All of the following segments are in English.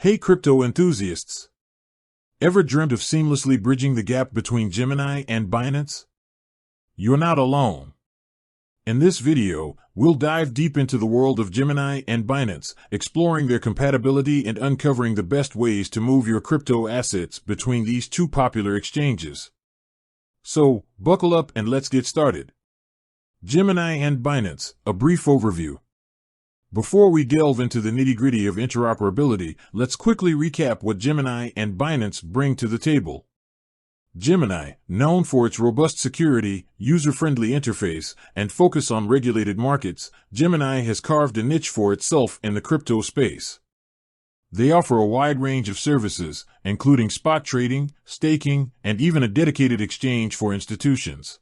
Hey crypto enthusiasts! Ever dreamt of seamlessly bridging the gap between Gemini and Binance? You're not alone. In this video, we'll dive deep into the world of Gemini and Binance, exploring their compatibility and uncovering the best ways to move your crypto assets between these two popular exchanges. So, buckle up and let's get started. Gemini and Binance, a brief overview. Before we delve into the nitty-gritty of interoperability, let's quickly recap what Gemini and Binance bring to the table. Gemini, known for its robust security, user-friendly interface, and focus on regulated markets, Gemini has carved a niche for itself in the crypto space. They offer a wide range of services, including spot trading, staking, and even a dedicated exchange for institutions.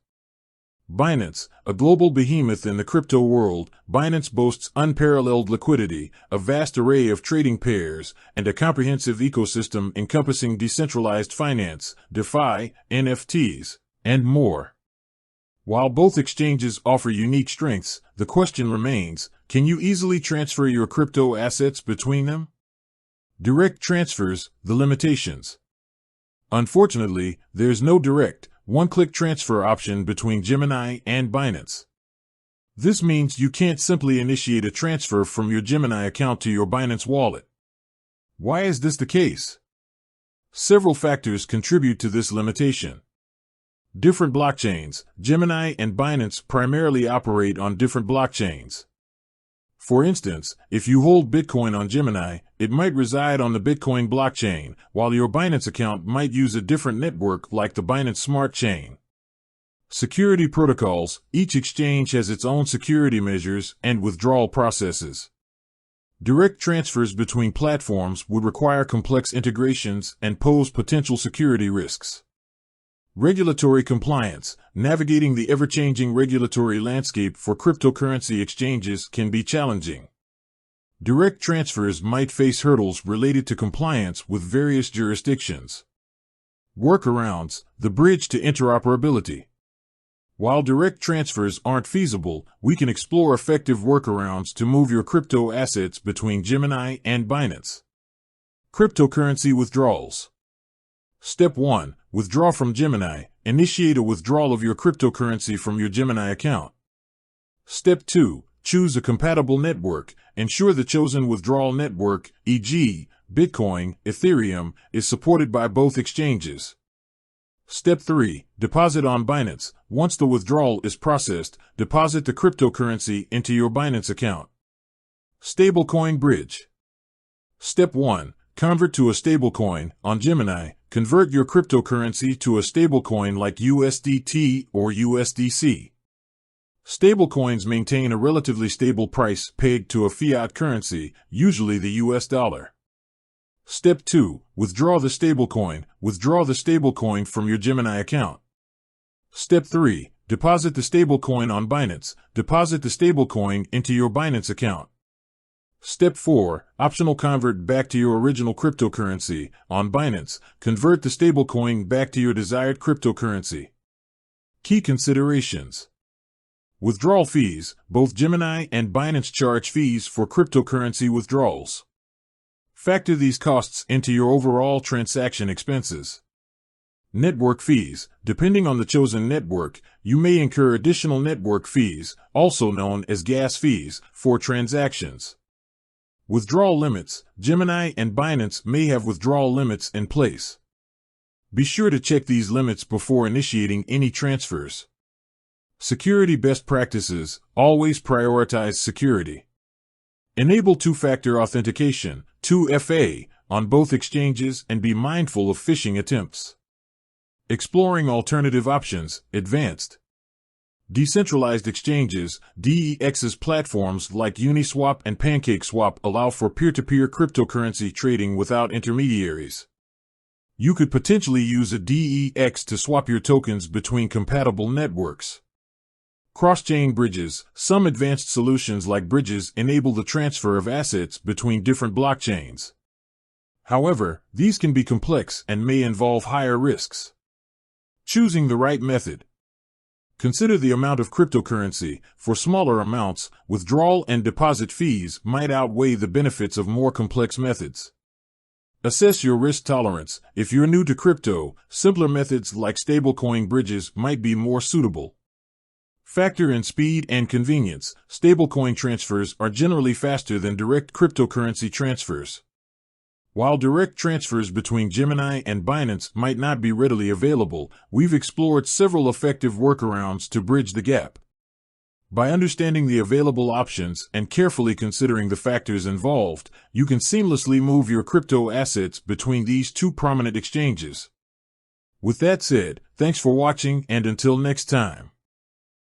Binance, a global behemoth in the crypto world, Binance boasts unparalleled liquidity, a vast array of trading pairs, and a comprehensive ecosystem encompassing decentralized finance, DeFi, NFTs, and more. While both exchanges offer unique strengths, the question remains, can you easily transfer your crypto assets between them? Direct transfers, the limitations. Unfortunately, there's no direct, one-click transfer option between Gemini and Binance. This means you can't simply initiate a transfer from your Gemini account to your Binance wallet. Why is this the case? Several factors contribute to this limitation. Different blockchains. Gemini and Binance primarily operate on different blockchains. For instance, if you hold Bitcoin on Gemini, it might reside on the Bitcoin blockchain, while your Binance account might use a different network like the Binance Smart Chain. Security protocols. Each exchange has its own security measures and withdrawal processes. Direct transfers between platforms would require complex integrations and pose potential security risks. Regulatory compliance. Navigating the ever-changing regulatory landscape for cryptocurrency exchanges can be challenging. Direct transfers might face hurdles related to compliance with various jurisdictions. Workarounds. The bridge to interoperability. While direct transfers aren't feasible, we can explore effective workarounds to move your crypto assets between Gemini and Binance. Cryptocurrency withdrawals. Step 1. Withdraw from Gemini. Initiate a withdrawal of your cryptocurrency from your Gemini account. Step 2. Choose a compatible network. Ensure the chosen withdrawal network, e.g., Bitcoin, Ethereum, is supported by both exchanges. Step 3. Deposit on Binance. Once the withdrawal is processed, deposit the cryptocurrency into your Binance account. Stablecoin bridge. Step 1. Convert to a stablecoin. On Gemini, convert your cryptocurrency to a stablecoin like USDT or USDC. Stablecoins maintain a relatively stable price pegged to a fiat currency, usually the US dollar. Step 2. Withdraw the stablecoin. Withdraw the stablecoin from your Gemini account. Step 3. Deposit the stablecoin on Binance. Deposit the stablecoin into your Binance account. Step 4. Optional convert back to your original cryptocurrency. On Binance, convert the stablecoin back to your desired cryptocurrency. Key considerations. Withdrawal fees. Both Gemini and Binance charge fees for cryptocurrency withdrawals. Factor these costs into your overall transaction expenses. Network fees. Depending on the chosen network, you may incur additional network fees, also known as gas fees, for transactions. Withdrawal limits. Gemini and Binance may have withdrawal limits in place. Be sure to check these limits before initiating any transfers. Security best practices. Always prioritize security. Enable two-factor authentication, 2FA, on both exchanges and be mindful of phishing attempts. Exploring alternative options, advanced. Decentralized exchanges, DEX's platforms like Uniswap and PancakeSwap allow for peer-to-peer cryptocurrency trading without intermediaries. You could potentially use a DEX to swap your tokens between compatible networks. Cross-chain bridges. Some advanced solutions like bridges enable the transfer of assets between different blockchains. However, these can be complex and may involve higher risks. Choosing the right method. Consider the amount of cryptocurrency. For smaller amounts, withdrawal and deposit fees might outweigh the benefits of more complex methods. Assess your risk tolerance. If you're new to crypto, simpler methods like stablecoin bridges might be more suitable. Factor in speed and convenience. Stablecoin transfers are generally faster than direct cryptocurrency transfers. While direct transfers between Gemini and Binance might not be readily available, we've explored several effective workarounds to bridge the gap. By understanding the available options and carefully considering the factors involved, you can seamlessly move your crypto assets between these two prominent exchanges. With that said, thanks for watching, and until next time.